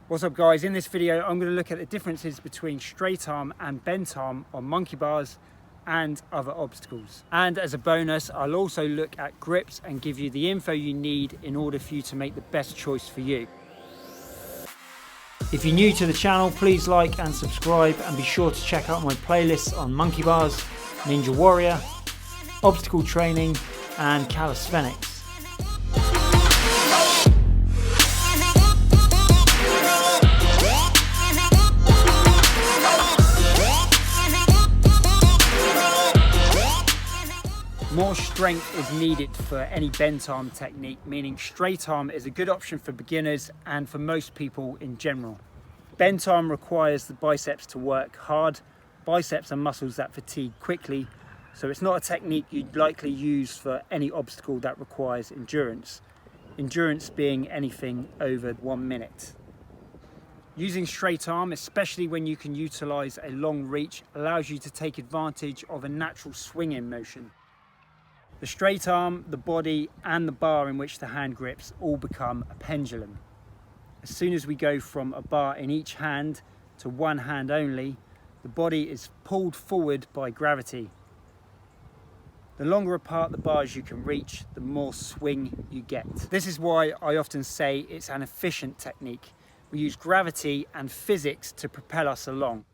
What's up guys, in this video I'm going to look at the differences between straight arm and bent arm on monkey bars and other obstacles. And as a bonus, I'll also look at grips and give you the info you need in order for you to make the best choice for you. If you're new to the channel, please like and subscribe, and be sure to check out my playlists on monkey bars, Ninja Warrior, obstacle training and calisthenics. More strength is needed for any bent arm technique, meaning straight arm is a good option for beginners and for most people in general. Bent arm requires the biceps to work hard. Biceps are muscles that fatigue quickly, so it's not a technique you'd likely use for any obstacle that requires endurance. Endurance being anything over 1 minute. Using straight arm, especially when you can utilize a long reach, allows you to take advantage of a natural swinging motion. The straight arm, the body and the bar in which the hand grips all become a pendulum. As soon as we go from a bar in each hand to one hand only, the body is pulled forward by gravity. The longer apart the bars you can reach, the more swing you get. This is why I often say it's an efficient technique. We use gravity and physics to propel us along.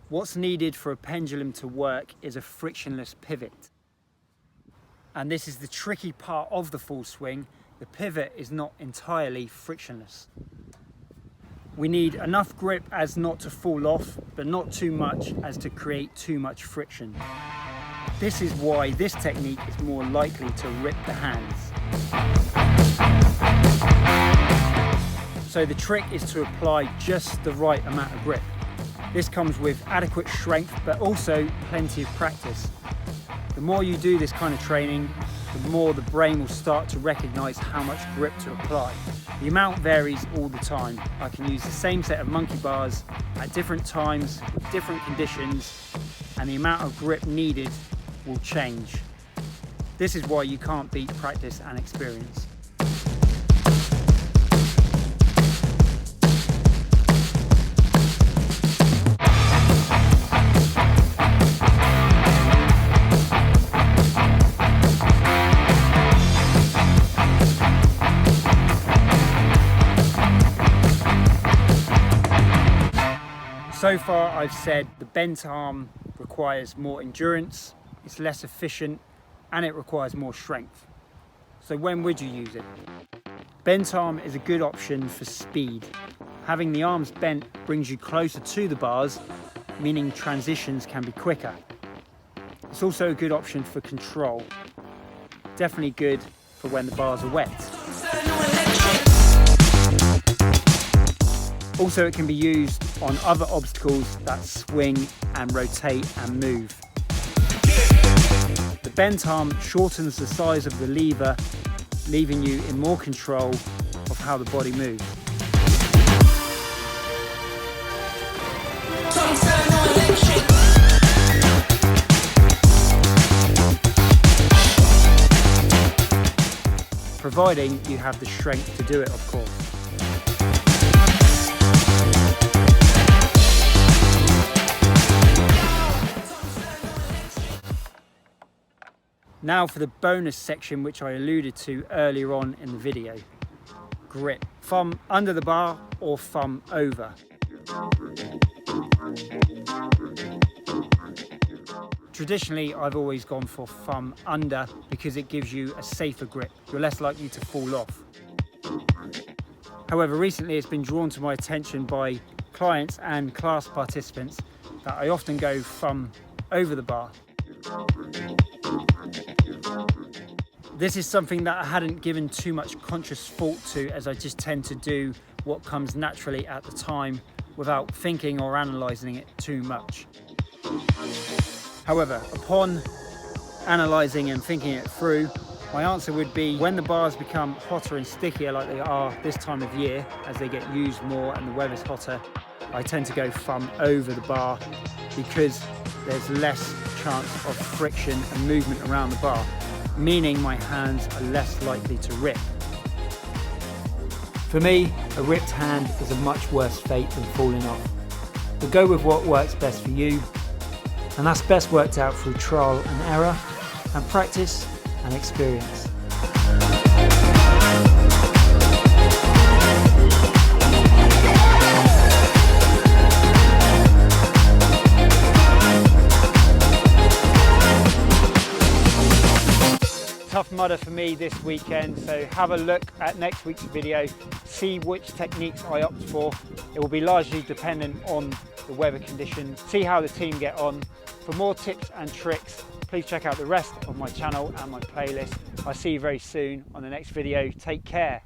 What's needed for a pendulum to work is a frictionless pivot. And this is the tricky part of the full swing. The pivot is not entirely frictionless. We need enough grip as not to fall off, but not too much as to create too much friction. This is why this technique is more likely to rip the hands. So the trick is to apply just the right amount of grip. This comes with adequate strength, but also plenty of practice. The more you do this kind of training, the more the brain will start to recognize how much grip to apply. The amount varies all the time. I can use the same set of monkey bars at different times, with different conditions, and the amount of grip needed will change. This is why you can't beat practice and experience. So far I've said the bent arm requires more endurance, it's less efficient, and it requires more strength. So when would you use it? Bent arm is a good option for speed. Having the arms bent brings you closer to the bars, meaning transitions can be quicker. It's also a good option for control. Definitely good for when the bars are wet. Also, it can be used on other obstacles that swing and rotate and move. The bent arm shortens the size of the lever, leaving you in more control of how the body moves. Providing you have the strength to do it, of course. Now for the bonus section, which I alluded to earlier on in the video. Grip. Thumb under the bar or thumb over. Traditionally, I've always gone for thumb under because it gives you a safer grip. You're less likely to fall off. However, recently it's been drawn to my attention by clients and class participants that I often go thumb over the bar. This is something that I hadn't given too much conscious thought to, as I just tend to do what comes naturally at the time without thinking or analysing it too much. However, upon analysing and thinking it through, my answer would be when the bars become hotter and stickier like they are this time of year, as they get used more and the weather's hotter, I tend to go thumb over the bar because there's less chance of friction and movement around the bar, meaning my hands are less likely to rip. For me, a ripped hand is a much worse fate than falling off. But go with what works best for you, and that's best worked out through trial and error, and practice and experience. Tough Mudder for me this weekend, so have a look at next week's video, see which techniques I opt for. It will be largely dependent on the weather conditions, see how the team get on. For more tips and tricks, please check out the rest of my channel and my playlist. I'll see you very soon on the next video. Take care.